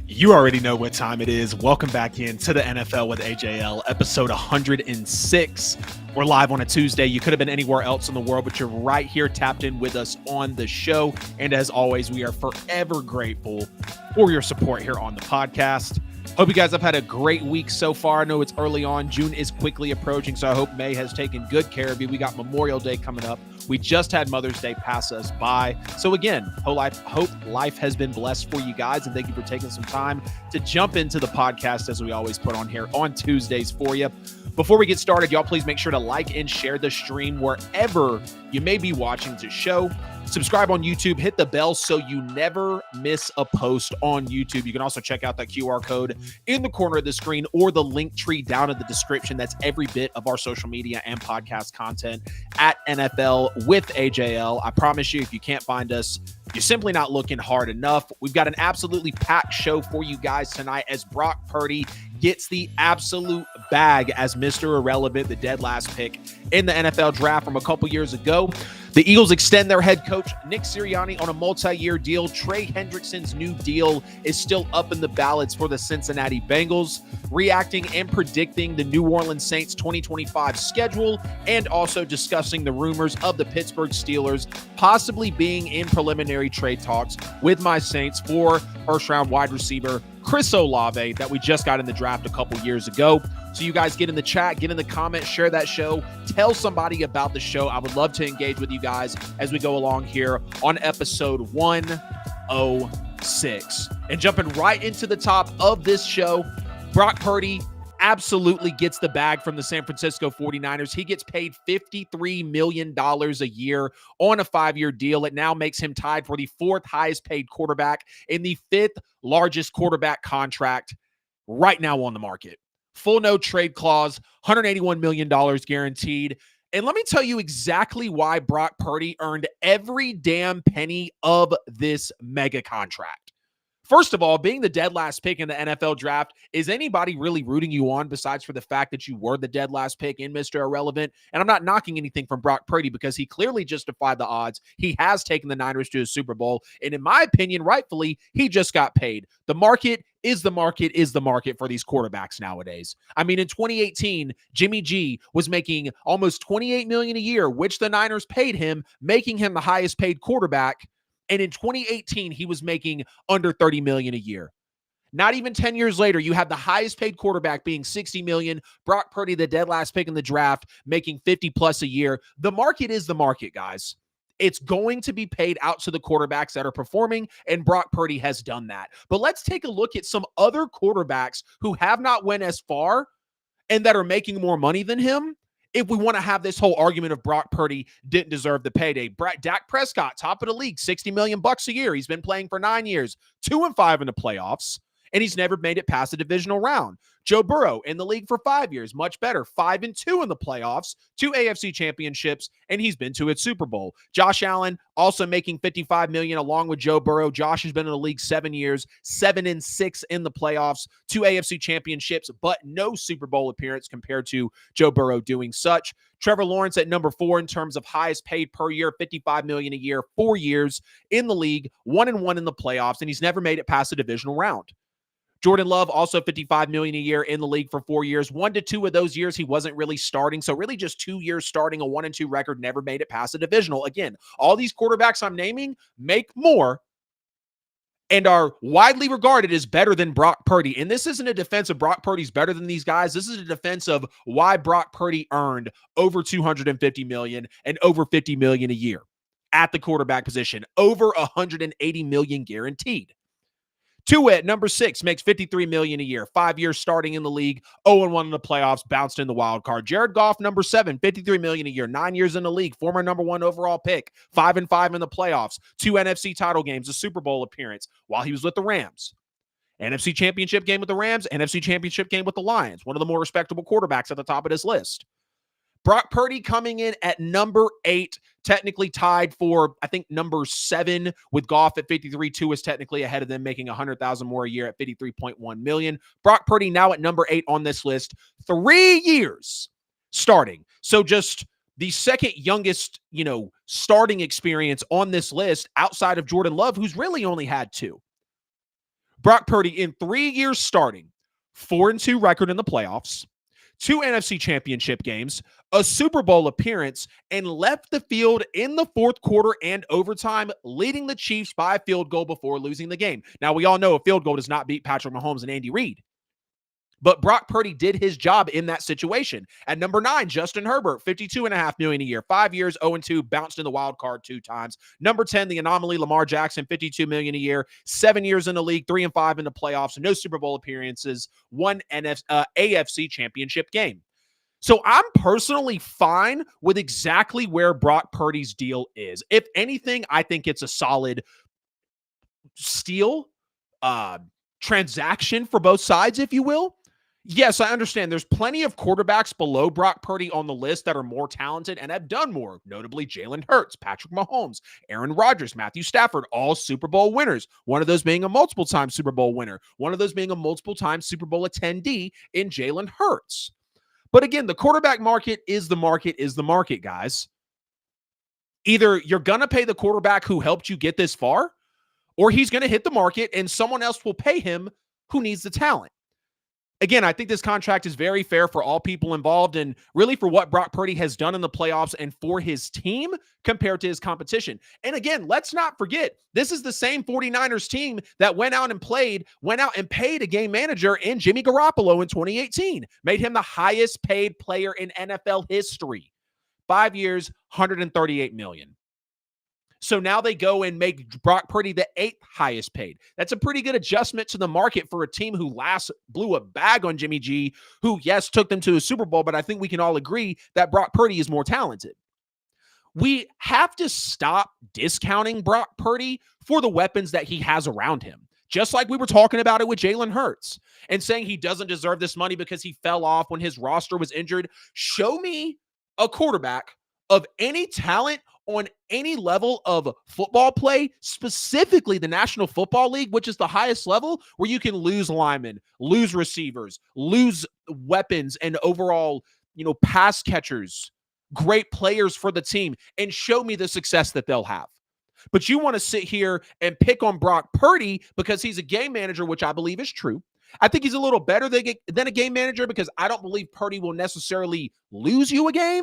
You already know what time it is. Welcome back into the NFL with AJL, episode 106. We're live on a Tuesday. You could have been anywhere else in the world, but you're right here tapped in with us on the show. And as always, we are forever grateful for your support here on the podcast. Hope you guys have had a great week so far. I know it's early on. June is quickly approaching, so I hope May has taken good care of you. We got Memorial Day coming up. We just had Mother's Day pass us by. So again, hope life has been blessed for you guys, and thank you for taking some time to jump into the podcast as we always put on here on Tuesdays for you. Before we get started, y'all please make sure to like and share the stream wherever you may be watching the show. Subscribe on YouTube, hit the bell so you never miss a post on YouTube. You can also check out that QR code in the corner of the screen or the link tree down in the description. That's every bit of our social media and podcast content at NFL with AJL. I promise you, if you can't find us, you're simply not looking hard enough. We've got an absolutely packed show for you guys tonight as Brock Purdy gets the absolute bag as Mr. Irrelevant, the dead last pick in the NFL draft from a couple years ago. The Eagles extend their head coach, Nick Sirianni, on a multi-year deal. Trey Hendrickson's new deal is still up in the ballots for the Cincinnati Bengals, reacting and predicting the New Orleans Saints 2025 schedule, and also discussing the rumors of the Pittsburgh Steelers possibly being in preliminary trade talks with my Saints for first-round wide receiver Chris Olave that we just got in the draft a couple years ago. So you guys get in the chat, get in the comments, share that show, tell somebody about the show. I would love to engage with you guys as we go along here on episode 106. And jumping right into the top of this show, Brock Purdy absolutely gets the bag from the San Francisco 49ers. He gets paid $53 million a year on a 5-year deal. It now makes him tied for the 4th highest paid quarterback and the 5th largest quarterback contract right now on the market. Full no trade clause, $181 million guaranteed. And let me tell you exactly why Brock Purdy earned every damn penny of this mega contract. First of all, being the dead last pick in the NFL draft, is anybody really rooting you on besides for the fact that you were the dead last pick in Mr. Irrelevant? And I'm not knocking anything from Brock Purdy because he clearly just defied the odds. He has taken the Niners to a Super Bowl. And in my opinion, rightfully, he just got paid. The market is the market for these quarterbacks nowadays. I mean, in 2018, Jimmy G was making almost $28 million a year, which the Niners paid him, making him the highest paid quarterback. And in 2018, he was making under $30 million a year. Not even 10 years later, you have the highest paid quarterback being $60 million. Brock Purdy, the dead last pick in the draft, making $50 plus a year. The market is the market, guys. It's going to be paid out to the quarterbacks that are performing, and Brock Purdy has done that. But let's take a look at some other quarterbacks who have not went as far and that are making more money than him. If we want to have this whole argument of Brock Purdy didn't deserve the payday. Dak Prescott, top of the league, $60 million a year. He's been playing for 9 years, 2-5 in the playoffs, and he's never made it past the divisional round. Joe Burrow in the league for 5 years, much better, 5-2 in the playoffs, 2 AFC championships, and he's been to its Super Bowl. Josh Allen also making $55 million along with Joe Burrow. Josh has been in the league 7 years, 7-6 in the playoffs, 2 AFC championships, but no Super Bowl appearance compared to Joe Burrow doing such. Trevor Lawrence at number 4 in terms of highest paid per year, $55 million a year, 4 years in the league, 1-1 in the playoffs, and he's never made it past the divisional round. Jordan Love, also $55 million a year in the league for 4 years. 1 to 2 of those years, he wasn't really starting. So really just 2 years starting, a 1-2 record, never made it past the divisional. Again, all these quarterbacks I'm naming make more and are widely regarded as better than Brock Purdy. And this isn't a defense of Brock Purdy's better than these guys. This is a defense of why Brock Purdy earned over $250 million and over $50 million a year at the quarterback position, over $180 million guaranteed. Tua at number 6 makes $53 million a year, 5 years starting in the league, 0-1 in the playoffs, bounced in the wild card. Jared Goff, number 7, $53 million a year, 9 years in the league, former number 1 overall pick, 5-5 in the playoffs, 2 NFC title games, a Super Bowl appearance while he was with the Rams. NFC Championship game with the Rams, NFC Championship game with the Lions, one of the more respectable quarterbacks at the top of this list. Brock Purdy coming in at number 8, technically tied for, I think, number 7 with Goff at 53. Tua is technically ahead of them, making $100,000 more a year at $53.1 million. Brock Purdy now at number 8 on this list, 3 years starting. So just the second youngest, starting experience on this list outside of Jordan Love, who's really only had 2. Brock Purdy in 3 years starting, 4-2 record in the playoffs, 2 NFC championship games, a Super Bowl appearance, and left the field in the fourth quarter and overtime, leading the Chiefs by a field goal before losing the game. Now, we all know a field goal does not beat Patrick Mahomes and Andy Reid. But Brock Purdy did his job in that situation. At number 9, Justin Herbert, $52.5 million a year, 5 years, 0-2, bounced in the wild card 2 times. Number 10, the anomaly, Lamar Jackson, $52 million a year, 7 years in the league, 3-5 in the playoffs, no Super Bowl appearances, 1 AFC championship game. So I'm personally fine with exactly where Brock Purdy's deal is. If anything, I think it's a solid steal transaction for both sides, if you will. Yes, I understand there's plenty of quarterbacks below Brock Purdy on the list that are more talented and have done more, notably Jalen Hurts, Patrick Mahomes, Aaron Rodgers, Matthew Stafford, all Super Bowl winners. One of those being a multiple-time Super Bowl winner. One of those being a multiple-time Super Bowl attendee in Jalen Hurts. But again, the quarterback market is the market, guys. Either you're going to pay the quarterback who helped you get this far, or he's going to hit the market and someone else will pay him who needs the talent. Again, I think this contract is very fair for all people involved and really for what Brock Purdy has done in the playoffs and for his team compared to his competition. And again, let's not forget, this is the same 49ers team that went out and paid a game manager in Jimmy Garoppolo in 2018, made him the highest paid player in NFL history. 5 years, $138 million. So now they go and make Brock Purdy the 8th highest paid. That's a pretty good adjustment to the market for a team who last blew a bag on Jimmy G, who, yes, took them to a Super Bowl, but I think we can all agree that Brock Purdy is more talented. We have to stop discounting Brock Purdy for the weapons that he has around him. Just like we were talking about it with Jalen Hurts and saying he doesn't deserve this money because he fell off when his roster was injured. Show me a quarterback of any talent on any level of football play, specifically the National Football League, which is the highest level, where you can lose linemen, lose receivers, lose weapons, and overall, pass catchers, great players for the team, and show me the success that they'll have. But you want to sit here and pick on Brock Purdy because he's a game manager, which I believe is true. I think he's a little better than a game manager because I don't believe Purdy will necessarily lose you a game.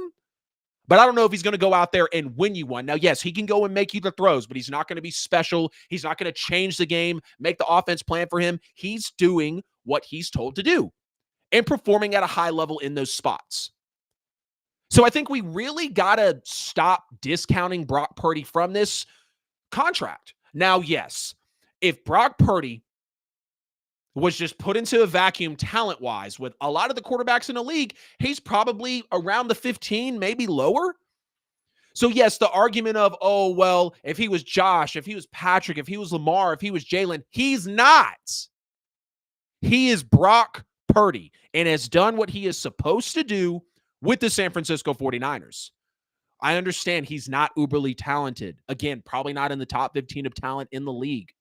But I don't know if he's going to go out there and win you one. Now, yes, he can go and make you the throws, but he's not going to be special. He's not going to change the game, make the offense plan for him. He's doing what he's told to do and performing at a high level in those spots. So I think we really got to stop discounting Brock Purdy from this contract. Now, yes, if Brock Purdy was just put into a vacuum talent-wise with a lot of the quarterbacks in the league, he's probably around the 15, maybe lower. So yes, the argument of, oh, well, if he was Josh, if he was Patrick, if he was Lamar, if he was Jalen, he's not. He is Brock Purdy and has done what he is supposed to do with the San Francisco 49ers. I understand he's not uberly talented. Again, probably not in the top 15 of talent in the league.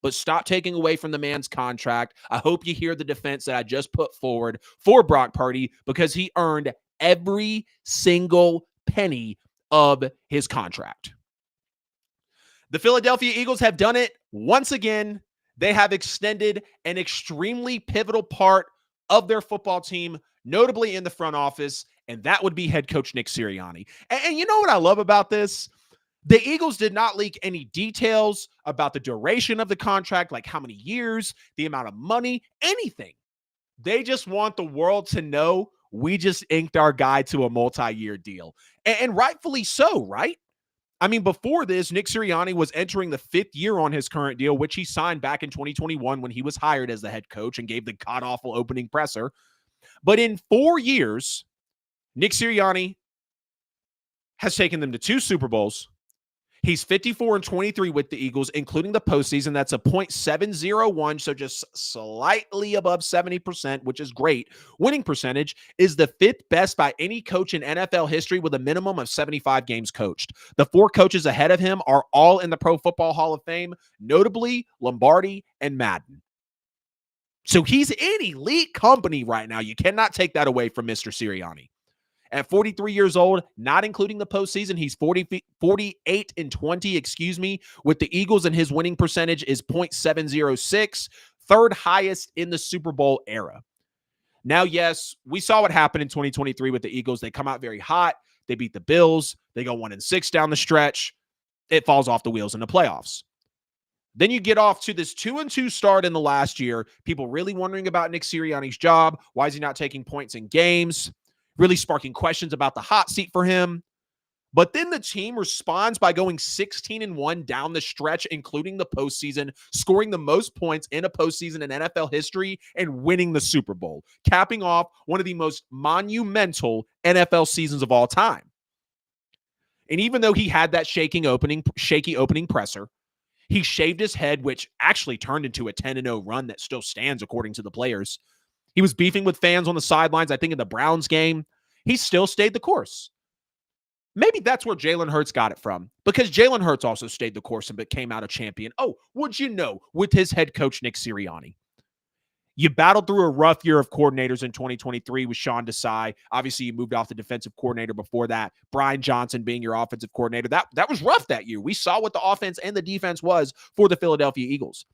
But stop taking away from the man's contract. I hope you hear the defense that I just put forward for Brock Purdy because he earned every single penny of his contract. The Philadelphia Eagles have done it once again. They have extended an extremely pivotal part of their football team, notably in the front office, and that would be head coach Nick Sirianni. And you know what I love about this? The Eagles did not leak any details about the duration of the contract, like how many years, the amount of money, anything. They just want the world to know we just inked our guy to a multi-year deal. And rightfully so, right? I mean, before this, Nick Sirianni was entering the 5th year on his current deal, which he signed back in 2021 when he was hired as the head coach and gave the god-awful opening presser. But in 4 years, Nick Sirianni has taken them to 2 Super Bowls. He's 54-23 with the Eagles, including the postseason. That's a .701, so just slightly above 70%, which is great. Winning percentage is the 5th best by any coach in NFL history with a minimum of 75 games coached. The 4 coaches ahead of him are all in the Pro Football Hall of Fame, notably Lombardi and Madden. So he's in elite company right now. You cannot take that away from Mr. Sirianni. At 43 years old, not including the postseason, he's 48-20, with the Eagles, and his winning percentage is .706. third highest in the Super Bowl era. Now, yes, we saw what happened in 2023 with the Eagles. They come out very hot. They beat the Bills. They go 1-6 down the stretch. It falls off the wheels in the playoffs. Then you get off to this 2-2 start in the last year. People really wondering about Nick Sirianni's job. Why is he not taking points in games? Really sparking questions about the hot seat for him. But then the team responds by going 16-1 down the stretch, including the postseason, scoring the most points in a postseason in NFL history and winning the Super Bowl, capping off one of the most monumental NFL seasons of all time. And even though he had that shaky opening presser, he shaved his head, which actually turned into a 10-0 run that still stands according to the players. He was beefing with fans on the sidelines, I think in the Browns game. He still stayed the course. Maybe that's where Jalen Hurts got it from, because Jalen Hurts also stayed the course and became out a champion. Oh, would you know, with his head coach, Nick Sirianni. You battled through a rough year of coordinators in 2023 with Sean Desai. Obviously, you moved off the defensive coordinator before that. Brian Johnson being your offensive coordinator. That was rough that year. We saw what the offense and the defense was for the Philadelphia Eagles.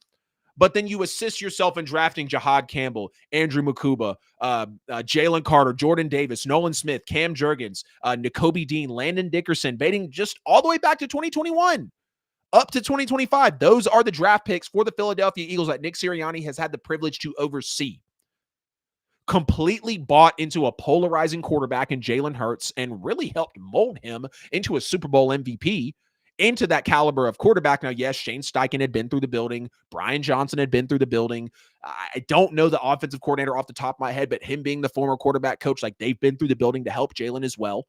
But then you assist yourself in drafting Jahad Campbell, Andrew Mukuba, Jalen Carter, Jordan Davis, Nolan Smith, Cam Jurgens, Nakobe Dean, Landon Dickerson, dating just all the way back to 2021. Up to 2025, those are the draft picks for the Philadelphia Eagles that Nick Sirianni has had the privilege to oversee. Completely bought into a polarizing quarterback in Jalen Hurts and really helped mold him into a Super Bowl MVP, into that caliber of quarterback. Now, yes, Shane Steichen had been through the building. Brian Johnson had been through the building. I don't know the offensive coordinator off the top of my head, but him being the former quarterback coach, like they've been through the building to help Jalen as well.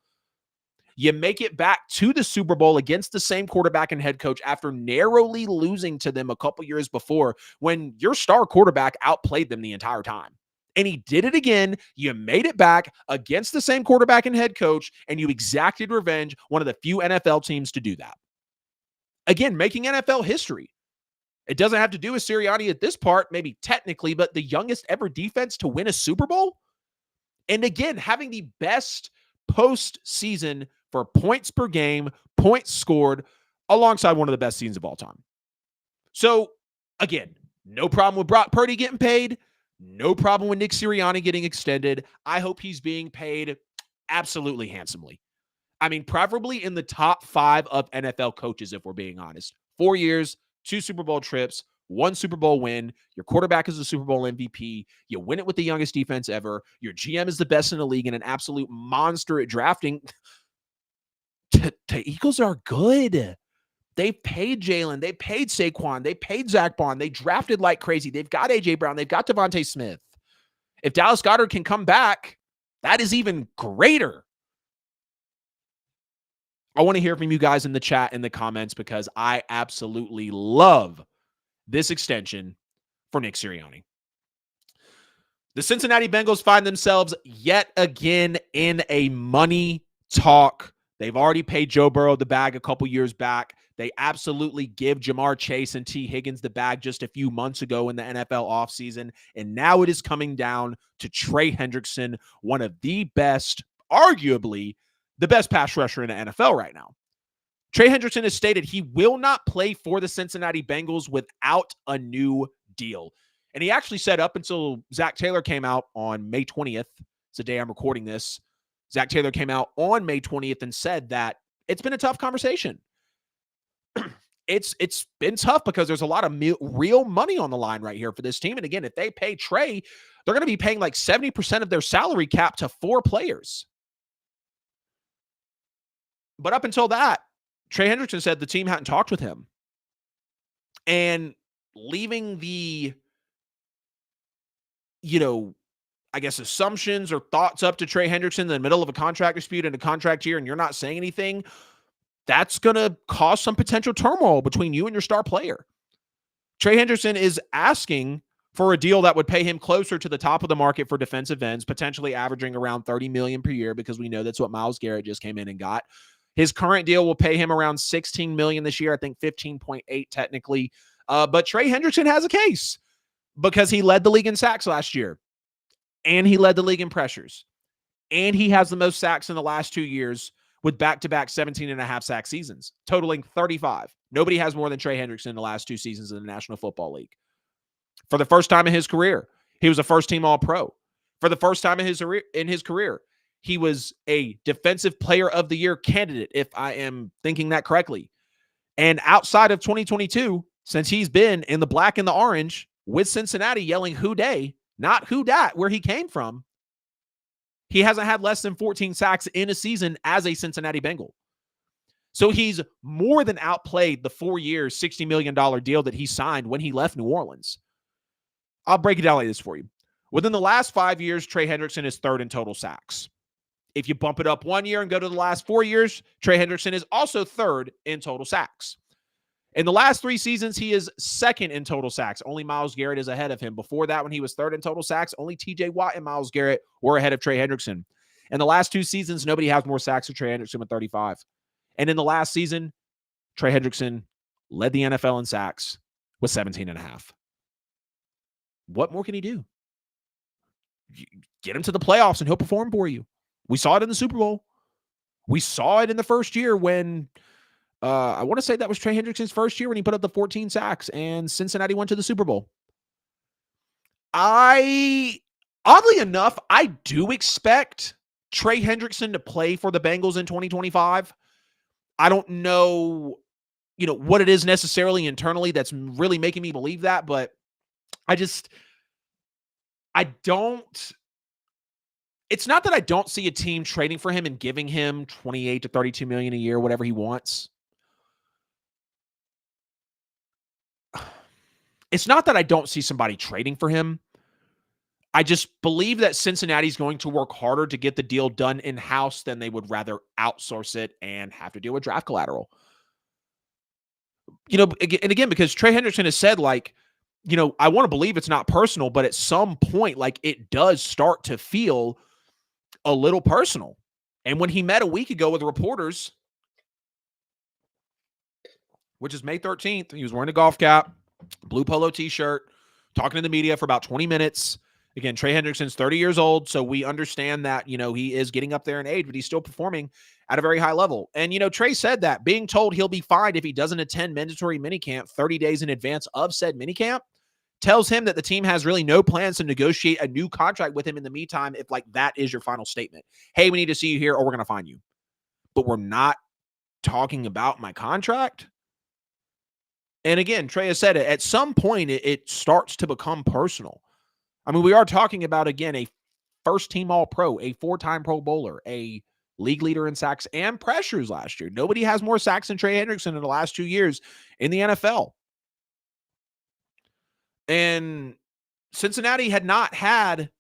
You make it back to the Super Bowl against the same quarterback and head coach after narrowly losing to them a couple years before, when your star quarterback outplayed them the entire time. And he did it again. You made it back against the same quarterback and head coach, and you exacted revenge, one of the few NFL teams to do that. Again, making NFL history. It doesn't have to do with Sirianni at this part, maybe technically, but the youngest ever defense to win a Super Bowl. And again, having the best postseason for points per game, points scored, alongside one of the best seasons of all time. So, again, no problem with Brock Purdy getting paid. No problem with Nick Sirianni getting extended. I hope he's being paid absolutely handsomely. I mean, preferably in the top 5 of NFL coaches, if we're being honest. 4 years, 2 Super Bowl trips, 1 Super Bowl win. Your quarterback is a Super Bowl MVP. You win it with the youngest defense ever. Your GM is the best in the league and an absolute monster at drafting. The Eagles are good. They paid Jalen. They paid Saquon. They paid Zach Bond. They drafted like crazy. They've got A.J. Brown. They've got Devontae Smith. If Dallas Goedert can come back, that is even greater. I want to hear from you guys in the chat, in the comments, because I absolutely love this extension for Nick Sirianni. The Cincinnati Bengals find themselves yet again in a money talk. They've already paid Joe Burrow the bag a couple years back. They absolutely give Jamar Chase and T. Higgins the bag just a few months ago in the NFL offseason. And now it is coming down to Trey Hendrickson, one of the best, arguably the best pass rusher in the NFL right now. Trey Hendrickson has stated he will not play for the Cincinnati Bengals without a new deal. And he actually said up until Zach Taylor came out on May 20th, it's the day I'm recording this, Zach Taylor came out on May 20th and said that it's been a tough conversation. It's been tough because there's a lot of real money on the line right here for this team. And again, if they pay Trey, they're going to be paying like 70% of their salary cap to 4 players. But up until that, Trey Hendrickson said the team hadn't talked with him. And leaving the, I guess, assumptions or thoughts up to Trey Hendrickson in the middle of a contract dispute and a contract year, and you're not saying anything, that's going to cause some potential turmoil between you and your star player. Trey Hendrickson is asking for a deal that would pay him closer to the top of the market for defensive ends, potentially averaging around $30 million per year, because we know that's what Myles Garrett just came in and got. His current deal will pay him around $16 million this year. I think 15.8 technically. But Trey Hendrickson has a case because he led the league in sacks last year, and he led the league in pressures, and he has the most sacks in the last 2 years with back-to-back 17.5 sack seasons, totaling 35. Nobody has more than Trey Hendrickson in the last 2 seasons in the National Football League. for the first time in his career. He was a first-team All-Pro. For the first time in his career, he was a Defensive Player of the Year candidate, if I am thinking that correctly. And outside of 2022, since he's been in the black and the orange with Cincinnati yelling "Who Dey," not "Who Dat," where he came from, he hasn't had less than 14 sacks in a season as a Cincinnati Bengal. So he's more than outplayed the 4-year, $60 million deal that he signed when he left New Orleans. I'll break it down like this for you. Within the last 5 years, Trey Hendrickson is third in total sacks. If you bump it up 1 year and go to the last 4 years, Trey Hendrickson is also third in total sacks. In the last 3 seasons, he is second in total sacks. Only Myles Garrett is ahead of him. Before that, when he was third in total sacks, only TJ Watt and Myles Garrett were ahead of Trey Hendrickson. In the last 2 seasons, nobody has more sacks than Trey Hendrickson with 35. And in the last season, Trey Hendrickson led the NFL in sacks with 17.5. What more can he do? Get him to the playoffs and he'll perform for you. We saw it in the Super Bowl. We saw it in the first year when I want to say that was Trey Hendrickson's first year when he put up the 14 sacks and Cincinnati went to the Super Bowl. Oddly enough, I do expect Trey Hendrickson to play for the Bengals in 2025. I don't know, what it is necessarily internally that's really making me believe that, but it's not that I don't see a team trading for him and giving him 28 to 32 million a year, whatever he wants. It's not that I don't see somebody trading for him. I just believe that Cincinnati's going to work harder to get the deal done in-house than they would rather outsource it and have to deal with draft collateral. And again, because Trey Hendrickson has said, I want to believe it's not personal, but at some point, it does start to feel a little personal. And when he met a week ago with reporters, which is May 13th, he was wearing a golf cap, blue polo t-shirt, talking to the media for about 20 minutes. Again, Trey Hendrickson's 30 years old, so we understand that, he is getting up there in age, but he's still performing at a very high level. And, Trey said that being told he'll be fined if he doesn't attend mandatory minicamp 30 days in advance of said minicamp tells him that the team has really no plans to negotiate a new contract with him in the meantime if, that is your final statement. Hey, we need to see you here or we're going to fine you. But we're not talking about my contract. And again, Trey has said it. At some point, it starts to become personal. I mean, we are talking about, again, a first-team All-Pro, a 4-time Pro Bowler, a league leader in sacks and pressures last year. Nobody has more sacks than Trey Hendrickson in the last 2 years in the NFL. And Cincinnati had not had,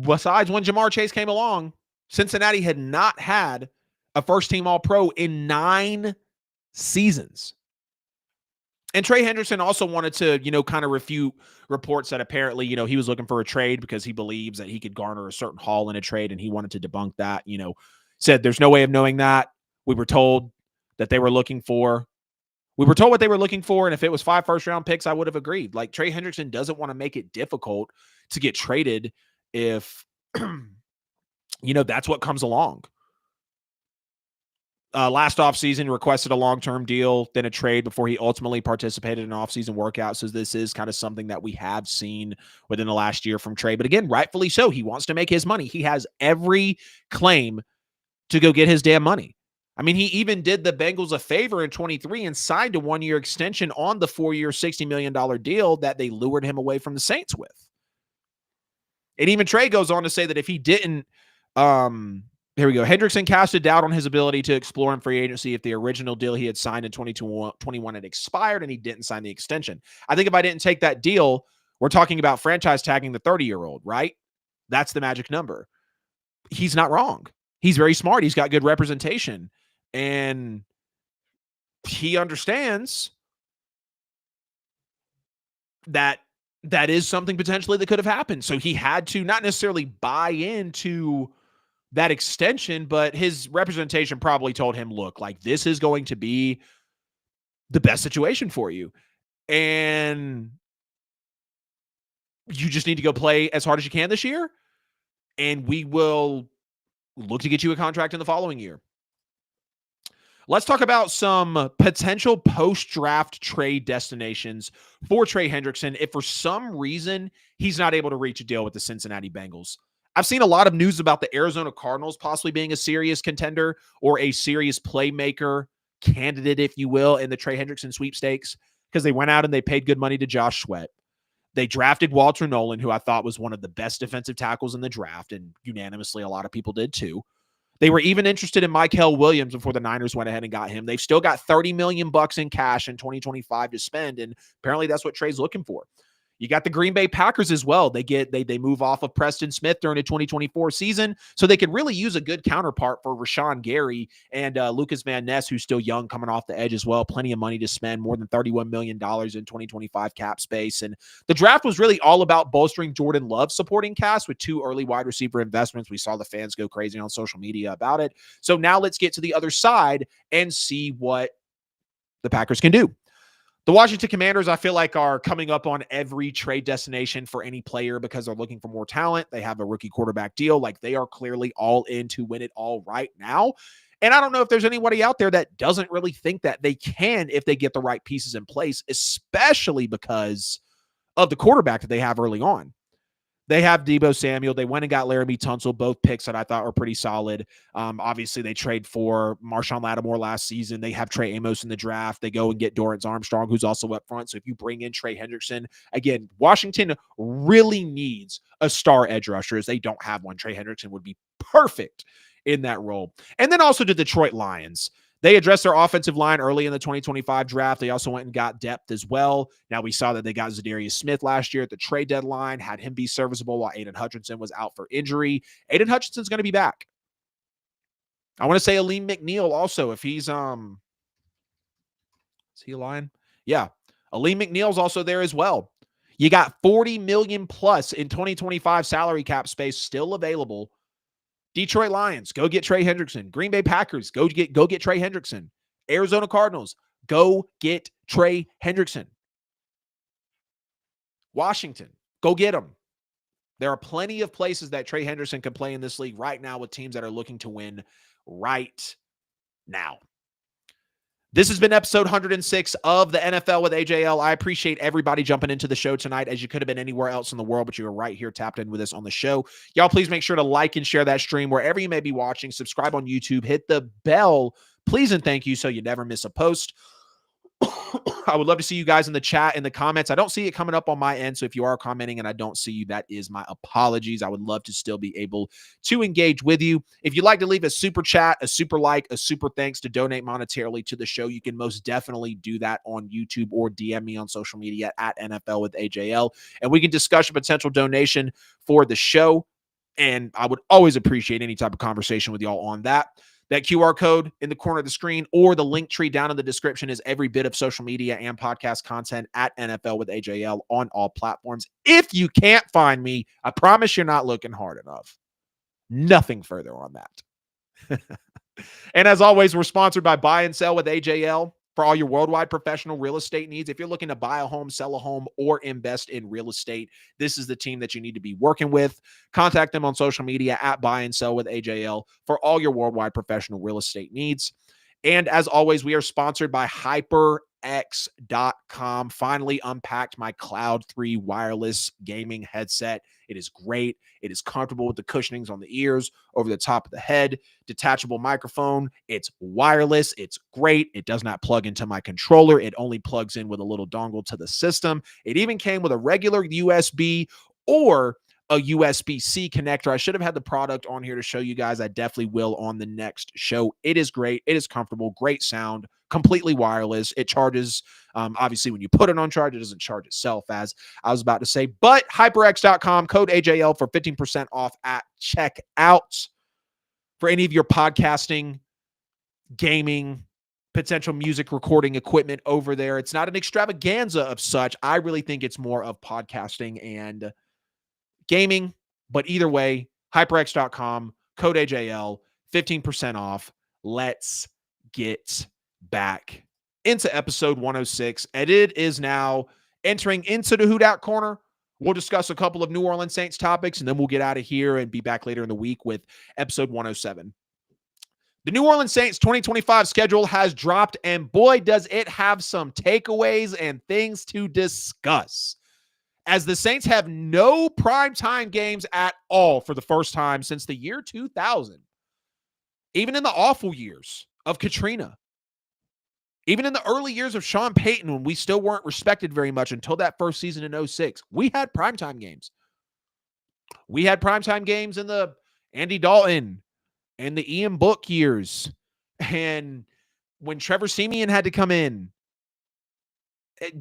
besides when Jamar Chase came along, Cincinnati had not had a first-team All-Pro in 9 seasons. And Trey Hendrickson also wanted to, kind of refute reports that apparently, he was looking for a trade because he believes that he could garner a certain haul in a trade, and he wanted to debunk that, said there's no way of knowing that. We were told that they were looking for. We were told what they were looking for, and if it was 5 first-round picks, I would have agreed. Trey Hendrickson doesn't want to make it difficult to get traded if, that's what comes along. Last offseason requested a long-term deal, then a trade before he ultimately participated in off-season workouts. So this is kind of something that we have seen within the last year from Trey. But again, rightfully so. He wants to make his money. He has every claim to go get his damn money. I mean, he even did the Bengals a favor in 23 and signed a 1-year extension on the 4-year, $60 million deal that they lured him away from the Saints with. And even Trey goes on to say that if he didn't, here we go. Hendrickson casted doubt on his ability to explore in free agency if the original deal he had signed in 2021 had expired and he didn't sign the extension. I think if I didn't take that deal, we're talking about franchise tagging the 30-year-old, right? That's the magic number. He's not wrong. He's very smart. He's got good representation. And he understands that is something potentially that could have happened. So he had to not necessarily buy into that extension, but his representation probably told him, look, this is going to be the best situation for you. And you just need to go play as hard as you can this year. And we will look to get you a contract in the following year. Let's talk about some potential post-draft trade destinations for Trey Hendrickson if for some reason he's not able to reach a deal with the Cincinnati Bengals. I've seen a lot of news about the Arizona Cardinals possibly being a serious contender or a serious playmaker candidate, if you will, in the Trey Hendrickson sweepstakes because they went out and they paid good money to Josh Sweat. They drafted Walter Nolan, who I thought was one of the best defensive tackles in the draft, and unanimously a lot of people did too. They were even interested in Mykel Williams before the Niners went ahead and got him. They've still got $30 million in cash in 2025 to spend, and apparently that's what Trey's looking for. You got the Green Bay Packers as well. They move off of Preston Smith during the 2024 season, so they could really use a good counterpart for Rashawn Gary and Lucas Van Ness, who's still young, coming off the edge as well. Plenty of money to spend, more than $31 million in 2025 cap space. And the draft was really all about bolstering Jordan Love's supporting cast with 2 early wide receiver investments. We saw the fans go crazy on social media about it. So now let's get to the other side and see what the Packers can do. The Washington Commanders, I feel like, are coming up on every trade destination for any player because they're looking for more talent. They have a rookie quarterback deal. Like, they are clearly all in to win it all right now. And I don't know if there's anybody out there that doesn't really think that they can if they get the right pieces in place, especially because of the quarterback that they have early on. They have Deebo Samuel. They went and got Laramie Tunsil, both picks that I thought were pretty solid. Obviously, they trade for Marshawn Lattimore last season. They have Trey Amos in the draft. They go and get Dorrance Armstrong, who's also up front. So if you bring in Trey Hendrickson, again, Washington really needs a star edge rusher, as they don't have one. Trey Hendrickson would be perfect in that role. And then also the Detroit Lions. They addressed their offensive line early in the 2025 draft. They also went and got depth as well. Now, we saw that they got Zadarius Smith last year at the trade deadline, had him be serviceable while Aiden Hutchinson was out for injury. Aiden Hutchinson's going to be back. I want to say Aleem McNeil also, if he's, is he a Lion? Yeah. Aleem McNeil's also there as well. You got $40 million plus in 2025 salary cap space still available. Detroit Lions, go get Trey Hendrickson. Green Bay Packers, go get Trey Hendrickson. Arizona Cardinals, go get Trey Hendrickson. Washington, go get him. There are plenty of places that Trey Hendrickson can play in this league right now with teams that are looking to win right now. This has been episode 106 of the NFL with AJL. I appreciate everybody jumping into the show tonight, as you could have been anywhere else in the world, but you were right here tapped in with us on the show. Y'all, please make sure to like and share that stream wherever you may be watching. Subscribe on YouTube. Hit the bell, please, and thank you, so you never miss a post. I would love to see you guys in the chat, in the comments. I don't see it coming up on my end, so if you are commenting and I don't see you, that is my apologies. I would love to still be able to engage with you. If you'd like to leave a super chat, a super like, a super thanks to donate monetarily to the show, you can most definitely do that on YouTube or DM me on social media at NFL with AJL, and we can discuss a potential donation for the show, and I would always appreciate any type of conversation with y'all on that. That QR code in the corner of the screen or the link tree down in the description is every bit of social media and podcast content at NFL with AJL on all platforms. If you can't find me, I promise you're not looking hard enough. Nothing further on that. And as always, we're sponsored by Buy and Sell with AJL. For all your worldwide professional real estate needs, if you're looking to buy a home, sell a home, or invest in real estate, this is the team that you need to be working with. Contact them on social media at Buy and Sell with AJL for all your worldwide professional real estate needs. And as always, we are sponsored by HyperX.com. Finally unpacked my Cloud 3 wireless gaming headset. It is great. It is comfortable with the cushionings on the ears, over the top of the head, detachable microphone. It's wireless. It's great. It does not plug into my controller. It only plugs in with a little dongle to the system. It even came with a regular USB or a USB-C connector. I should have had the product on here to show you guys. I definitely will on the next show. It is great. It is comfortable. Great sound. Completely wireless. It charges. Obviously, when you put it on charge, it doesn't charge itself, as I was about to say. But HyperX.com, code AJL for 15% off at checkout for any of your podcasting, gaming, potential music recording equipment over there. It's not an extravaganza of such. I really think it's more of podcasting and gaming, but either way, HyperX.com, code AJL, 15% off. Let's get back into episode 106. And it is now entering into the Who Dat Corner. We'll discuss a couple of New Orleans Saints topics, and then we'll get out of here and be back later in the week with episode 107. The New Orleans Saints 2025 schedule has dropped, and boy, does it have some takeaways and things to discuss. As the Saints have no primetime games at all for the first time since the year 2000. Even in the awful years of Katrina. Even in the early years of Sean Payton, when we still weren't respected very much until that first season in 06, we had primetime games. We had primetime games in the Andy Dalton and the Ian Book years. And when Trevor Siemian had to come in,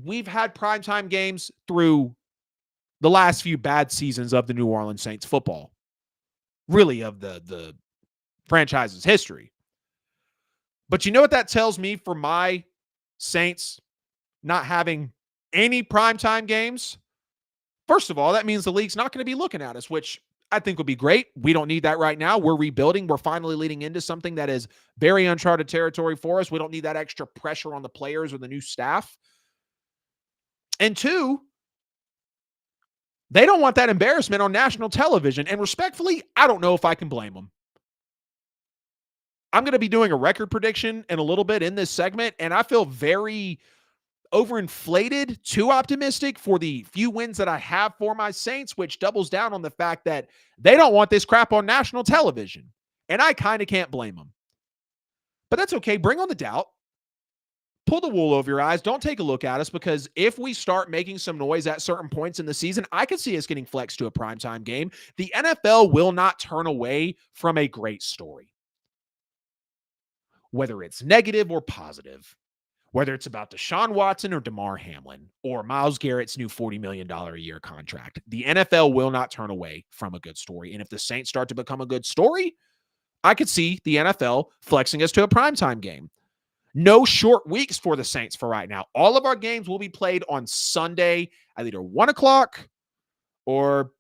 we've had primetime games through the last few bad seasons of the New Orleans Saints football. Really, of the franchise's history. But you know what that tells me for my Saints not having any primetime games? First of all, that means the league's not going to be looking at us, which I think would be great. We don't need that right now. We're rebuilding. We're finally leading into something that is very uncharted territory for us. We don't need that extra pressure on the players or the new staff. And two, they don't want that embarrassment on national television. And respectfully, I don't know if I can blame them. I'm going to be doing a record prediction in a little bit in this segment, and I feel very overinflated, too optimistic for the few wins that I have for my Saints, which doubles down on the fact that they don't want this crap on national television. And I kind of can't blame them. But that's okay. Bring on the doubt. Pull the wool over your eyes. Don't take a look at us, because if we start making some noise at certain points in the season, I could see us getting flexed to a primetime game. The NFL will not turn away from a great story. Whether it's negative or positive, whether it's about Deshaun Watson or DeMar Hamlin or Myles Garrett's new $40 million a year contract, the NFL will not turn away from a good story. And if the Saints start to become a good story, I could see the NFL flexing us to a primetime game. No short weeks for the Saints for right now. All of our games will be played on Sunday at either 1 o'clock or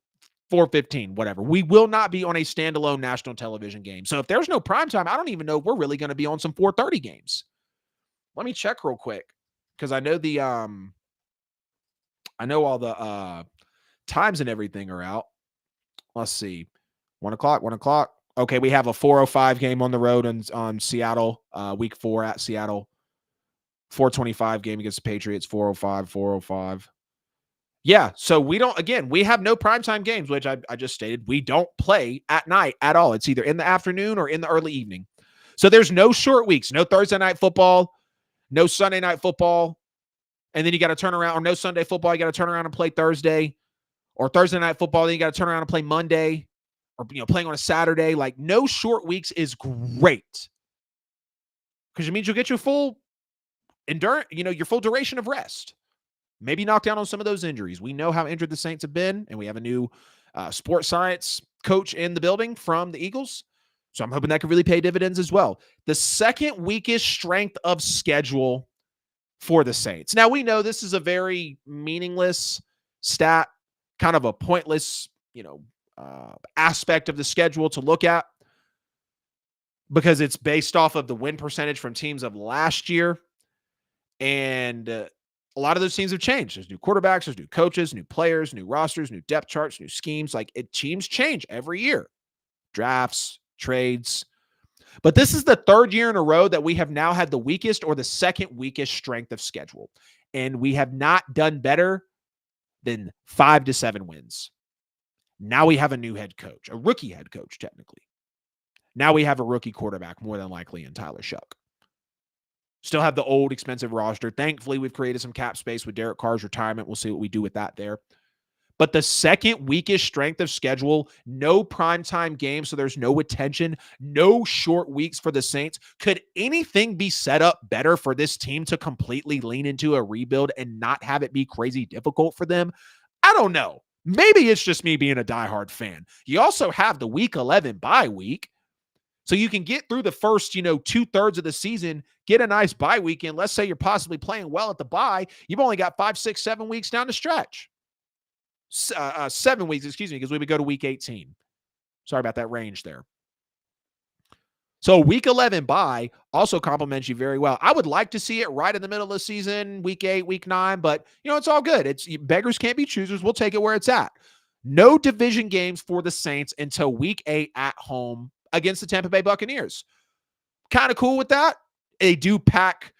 4:15, whatever. We will not be on a standalone national television game. So if there's no primetime, I don't even know if we're really going to be on some 4:30 games. Let me check real quick, because I know all the times and everything are out. Let's see. 1 o'clock. Okay, we have a 4:05 game on the road on Seattle, week 4 at Seattle. 4:25 game against the Patriots, 4:05. Yeah, so we have no primetime games, which I just stated. We don't play at night at all. It's either in the afternoon or in the early evening. So there's no short weeks, no Thursday night football, no Sunday night football, and then you got to turn around, or no Sunday football, you got to turn around and play Thursday, or Thursday night football, then you got to turn around and play Monday, or playing on a Saturday. Like, no short weeks is great, because it means you'll get your full your full duration of rest. Maybe knock down on some of those injuries. We know how injured the Saints have been, and we have a new sports science coach in the building from the Eagles. So I'm hoping that could really pay dividends as well. The second weakest strength of schedule for the Saints. Now, we know this is a very meaningless stat, kind of a pointless, aspect of the schedule to look at, because it's based off of the win percentage from teams of last year. And a lot of those teams have changed. There's new quarterbacks, there's new coaches, new players, new rosters, new depth charts, new schemes. Teams change every year. Drafts, trades. But this is the third year in a row that we have now had the weakest or the second weakest strength of schedule. And we have not done better than 5 to 7 wins. Now we have a new head coach, a rookie head coach, technically. Now we have a rookie quarterback, more than likely, in Tyler Shuck. Still have the old expensive roster. Thankfully, we've created some cap space with Derek Carr's retirement. We'll see what we do with that there. But the second weakest strength of schedule, no primetime games, so there's no attention, no short weeks for the Saints. Could anything be set up better for this team to completely lean into a rebuild and not have it be crazy difficult for them? I don't know. Maybe it's just me being a diehard fan. You also have the week 11 bye week. So you can get through the first, 2/3 of the season, get a nice bye weekend. Let's say you're possibly playing well at the bye. You've only got 5, 6, 7 weeks down the stretch. 7 weeks, because we would go to week 18. Sorry about that range there. So week 11 bye also complements you very well. I would like to see it right in the middle of the season, week 8, week 9, but it's all good. It's beggars can't be choosers. We'll take it where it's at. No division games for the Saints until week 8 at home against the Tampa Bay Buccaneers. kind of cool with that. They do pack,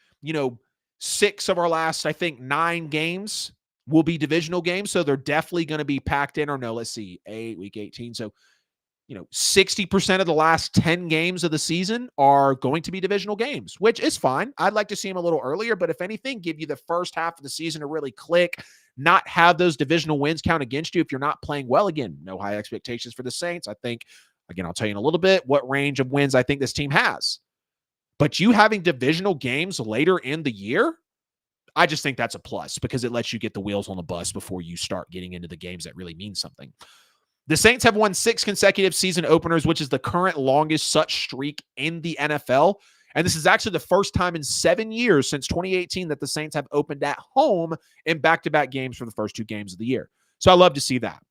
6 of our last, I think, 9 games will be divisional games. So they're definitely going to be packed in. Or no, let's see, week 18. So 60% of the last 10 games of the season are going to be divisional games, which is fine. I'd like to see them a little earlier, but if anything, give you the first half of the season to really click, not have those divisional wins count against you if you're not playing well. Again, no high expectations for the Saints. I think, again, I'll tell you in a little bit what range of wins I think this team has. But you having divisional games later in the year, I just think that's a plus because it lets you get the wheels on the bus before you start getting into the games that really mean something. The Saints have won 6 consecutive season openers, which is the current longest such streak in the NFL. And this is actually the first time in 7 years since 2018 that the Saints have opened at home in back-to-back games for the first 2 games of the year. So I love to see that.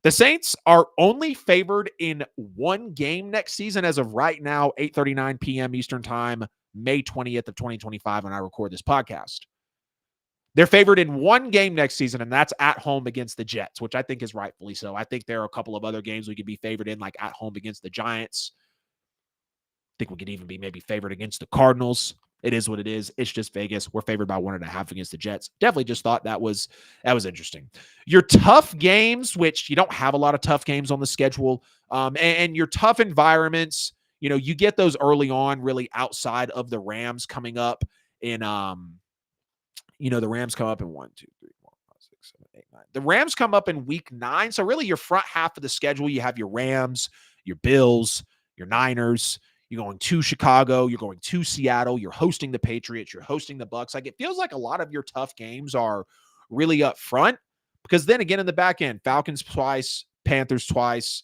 The Saints are only favored in 1 game next season as of right now, 8:39 p.m. Eastern Time, May 20th of 2025 when I record this podcast. They're favored in 1 game next season, and that's at home against the Jets, which I think is rightfully so. I think there are a couple of other games we could be favored in, like at home against the Giants. I think we could even be maybe favored against the Cardinals. It is what it is. It's just Vegas. We're favored by 1.5 against the Jets. Definitely just thought that was interesting. Your tough games, which you don't have a lot of tough games on the schedule, and your tough environments, you get those early on, really outside of the Rams coming up in the Rams come up in 1, 2, 3, 4, 5, 6, 7, 8, 9. The Rams come up in week 9. So really your front half of the schedule, you have your Rams, your Bills, your Niners. You're going to Chicago. You're going to Seattle. You're hosting the Patriots. You're hosting the Bucs. Like, it feels like a lot of your tough games are really up front because then again in the back end, Falcons twice, Panthers twice,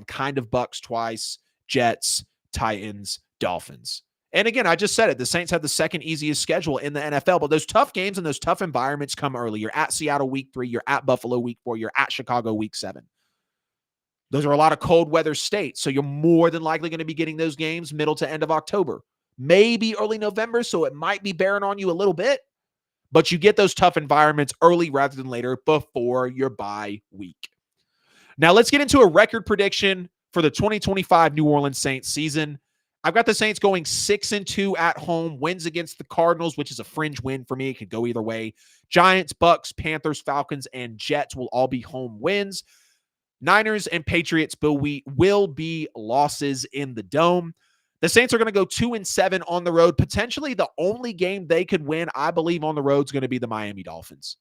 kind of Bucs twice, Jets, Titans, Dolphins. And again, I just said it. The Saints have the second easiest schedule in the NFL, but those tough games and those tough environments come early. You're at Seattle week 3. You're at Buffalo week 4. You're at Chicago week 7. Those are a lot of cold weather states, so you're more than likely going to be getting those games middle to end of October, maybe early November, so it might be bearing on you a little bit, but you get those tough environments early rather than later before your bye week. Now let's get into a record prediction for the 2025 New Orleans Saints season. I've got the Saints going 6-2 at home, wins against the Cardinals, which is a fringe win for me. It could go either way. Giants, Bucs, Panthers, Falcons, and Jets will all be home wins. Niners and Patriots will be losses in the Dome. The Saints are going to go 2-7 on the road. Potentially the only game they could win, I believe, on the road is going to be the Miami Dolphins.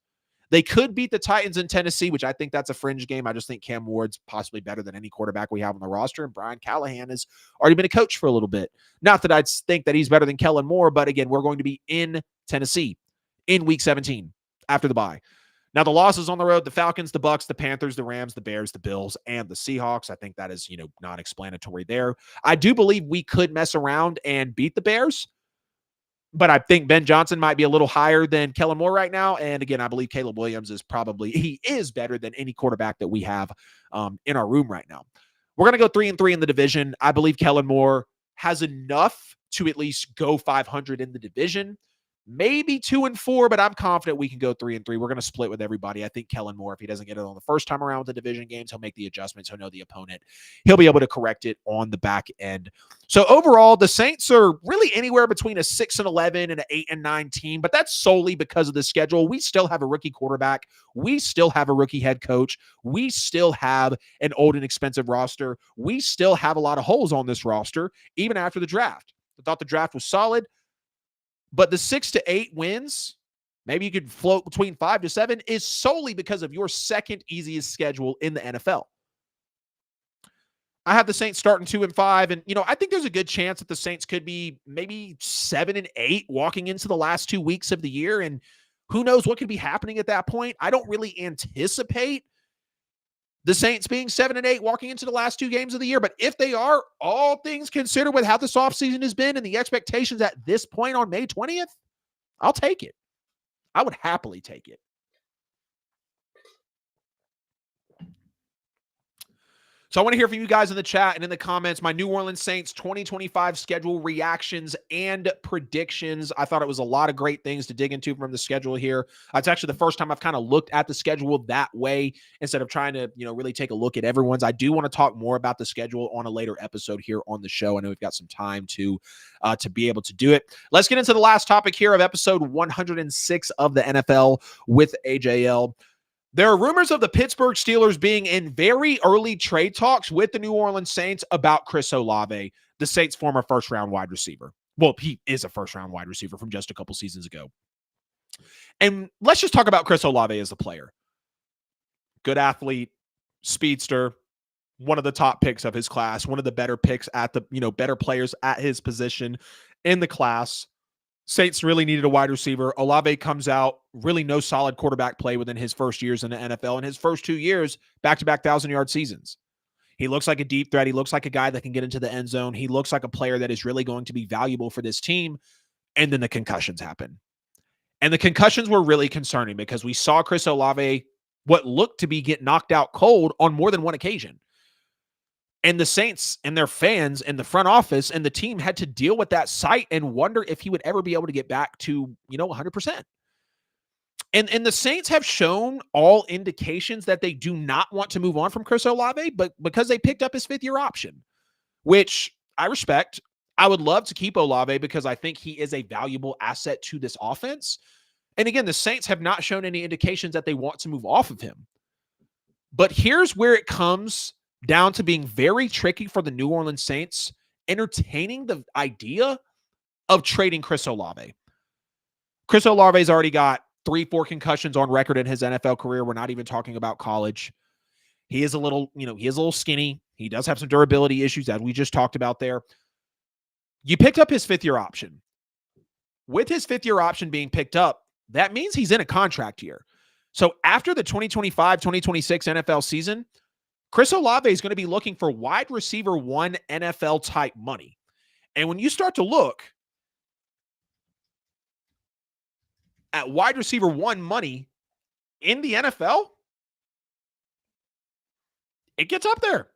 They could beat the Titans in Tennessee, which I think that's a fringe game. I just think Cam Ward's possibly better than any quarterback we have on the roster, and Brian Callahan has already been a coach for a little bit. Not that I'd think that he's better than Kellen Moore, but again, we're going to be in Tennessee in Week 17 after the bye. Now, the losses on the road, the Falcons, the Bucs, the Panthers, the Rams, the Bears, the Bills, and the Seahawks. I think that is, not explanatory there. I do believe we could mess around and beat the Bears, but I think Ben Johnson might be a little higher than Kellen Moore right now. And again, I believe Caleb Williams he is better than any quarterback that we have in our room right now. We're going to go 3-3 in the division. I believe Kellen Moore has enough to at least go 500 in the division. Maybe 2-4, but I'm confident we can go 3-3. We're going to split with everybody. I think Kellen Moore, if he doesn't get it on the first time around with the division games, he'll make the adjustments. He'll know the opponent. He'll be able to correct it on the back end. So overall, the Saints are really anywhere between a 6-11 and an 8-9 team, but that's solely because of the schedule. We still have a rookie quarterback. We still have a rookie head coach. We still have an old and expensive roster. We still have a lot of holes on this roster, even after the draft. I thought the draft was solid. But the 6-8 wins, maybe you could float between 5-7, is solely because of your second easiest schedule in the NFL. I have the Saints starting 2-5, and I think there's a good chance that the Saints could be maybe 7-8 walking into the last 2 weeks of the year, and who knows what could be happening at that point. I don't really anticipate the Saints being 7-8 walking into the last 2 games of the year. But if they are, all things considered with how this offseason has been and the expectations at this point on May 20th, I'll take it. I would happily take it. So I want to hear from you guys in the chat and in the comments. My New Orleans Saints 2025 schedule reactions and predictions. I thought it was a lot of great things to dig into from the schedule here. It's actually the first time I've kind of looked at the schedule that way instead of trying to, really take a look at everyone's. I do want to talk more about the schedule on a later episode here on the show. I know we've got some time to be able to do it. Let's get into the last topic here of episode 106 of the NFL with AJL. There are rumors of the Pittsburgh Steelers being in very early trade talks with the New Orleans Saints about Chris Olave, the Saints' former first-round wide receiver. Well, he is a first-round wide receiver from just a couple seasons ago. And let's just talk about Chris Olave as a player. Good athlete, speedster, one of the top picks of his class, one of the better picks at the, better players at his position in the class. Saints really needed a wide receiver. Olave comes out, really no solid quarterback play within his first years in the NFL. In his first 2 years, back-to-back 1,000-yard seasons. He looks like a deep threat. He looks like a guy that can get into the end zone. He looks like a player that is really going to be valuable for this team. And then the concussions happen. And the concussions were really concerning because we saw Chris Olave, what looked to be, get knocked out cold on more than one occasion. And the Saints and their fans and the front office and the team had to deal with that sight and wonder if he would ever be able to get back to, 100%. And the Saints have shown all indications that they do not want to move on from Chris Olave, but because they picked up his fifth-year option, which I respect. I would love to keep Olave because I think he is a valuable asset to this offense. And again, the Saints have not shown any indications that they want to move off of him. But here's where it comes down to being very tricky for the New Orleans Saints, entertaining the idea of trading Chris Olave. Chris Olave's already got 3-4 concussions on record in his NFL career. We're not even talking about college. He is a little, skinny. He does have some durability issues that we just talked about there. You picked up his fifth-year option. With his fifth-year option being picked up, that means he's in a contract year. So after the 2025-2026 NFL season, Chris Olave is going to be looking for wide receiver one NFL type money. And when you start to look at wide receiver one money in the NFL, it gets up there.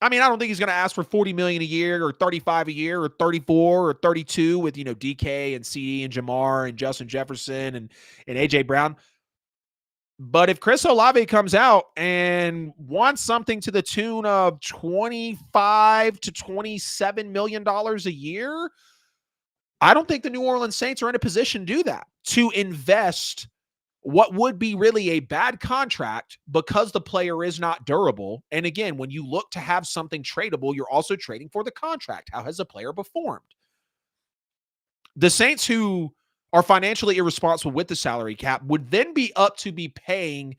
I mean, I don't think he's going to ask for $40 million a year or $35 a year or 34 or 32 with, DK and CD and Jamar and Justin Jefferson and AJ Brown. But if Chris Olave comes out and wants something to the tune of $25 to $27 million a year, I don't think the New Orleans Saints are in a position to do that, to invest what would be really a bad contract because the player is not durable. And again, when you look to have something tradable, you're also trading for the contract. How has the player performed? The Saints, who are financially irresponsible with the salary cap, would then be up to be paying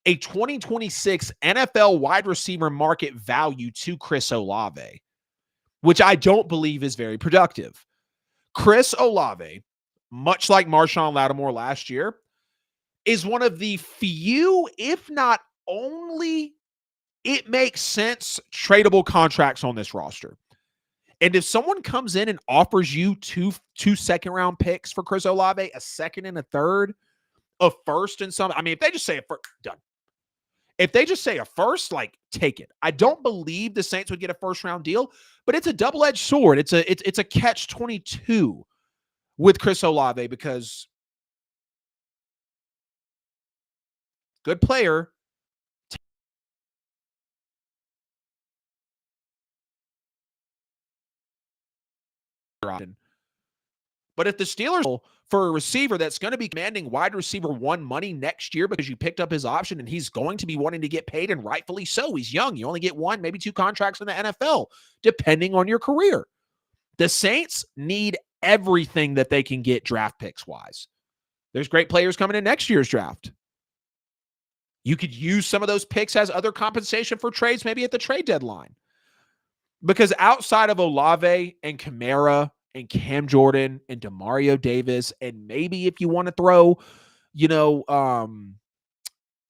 a 2026 NFL wide receiver market value to Chris Olave, which I don't believe is very productive. Chris Olave, much like Marshawn Lattimore last year, is one of the few, if not only, it makes sense tradable contracts on this roster. And if someone comes in and offers you two second-round picks for Chris Olave, a second and a third, a first and some, if they just say a first, done. If they just say a first, take it. I don't believe the Saints would get a first-round deal, but it's a double-edged sword. It's a catch-22 with Chris Olave because good player. But if the Steelers, for a receiver that's going to be commanding wide receiver one money next year because you picked up his option and he's going to be wanting to get paid, and rightfully so. He's young. You only get one, maybe two contracts in the NFL, depending on your career. The Saints need everything that they can get draft picks wise. There's great players coming in next year's draft. You could use some of those picks as other compensation for trades, maybe at the trade deadline. Because outside of Olave and Kamara and Cam Jordan and Demario Davis, and maybe if you want to throw, Tyrann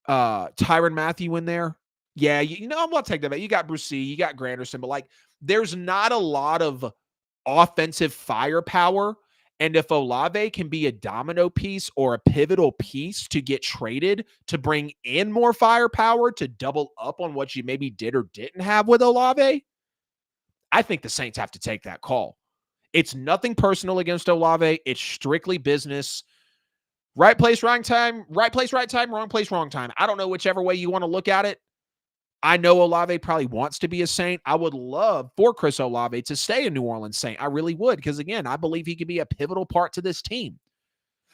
Mathieu in there. Yeah, I'm going to take that back. You got Brucey, you got Granderson, but there's not a lot of offensive firepower And if Olave can be a domino piece or a pivotal piece to get traded to bring in more firepower to double up on what you maybe did or didn't have with Olave, I think the Saints have to take that call. It's nothing personal against Olave. It's strictly business. Right place, wrong time. Right place, right time. Wrong place, wrong time. I don't know whichever way you want to look at it. I know Olave probably wants to be a Saint. I would love for Chris Olave to stay a New Orleans Saint. I really would, because again, I believe he could be a pivotal part to this team.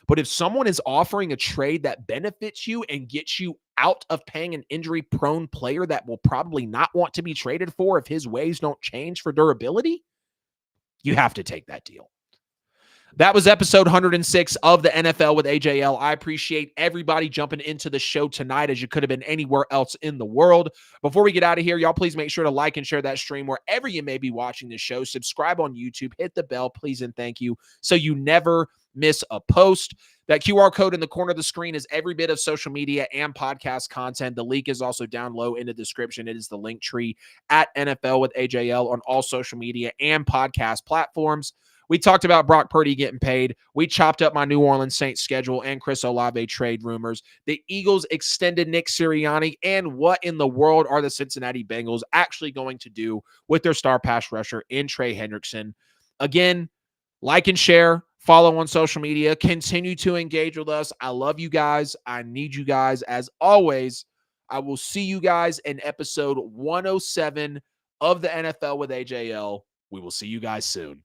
But if someone is offering a trade that benefits you and gets you out of paying an injury-prone player that will probably not want to be traded for if his ways don't change for durability, you have to take that deal. That was episode 106 of the NFL with AJL. I appreciate everybody jumping into the show tonight, as you could have been anywhere else in the world. Before we get out of here, y'all please make sure to like and share that stream wherever you may be watching this show. Subscribe on YouTube, hit the bell, please and thank you, so you never miss a post. That QR code in the corner of the screen is every bit of social media and podcast content. The link is also down low in the description. It is the link tree at NFL with AJL on all social media and podcast platforms. We talked about Brock Purdy getting paid. We chopped up my New Orleans Saints schedule and Chris Olave trade rumors. The Eagles extended Nick Sirianni. And what in the world are the Cincinnati Bengals actually going to do with their star pass rusher in Trey Hendrickson? Again, like and share, follow on social media, continue to engage with us. I love you guys. I need you guys. As always, I will see you guys in episode 107 of the NFL with AJL. We will see you guys soon.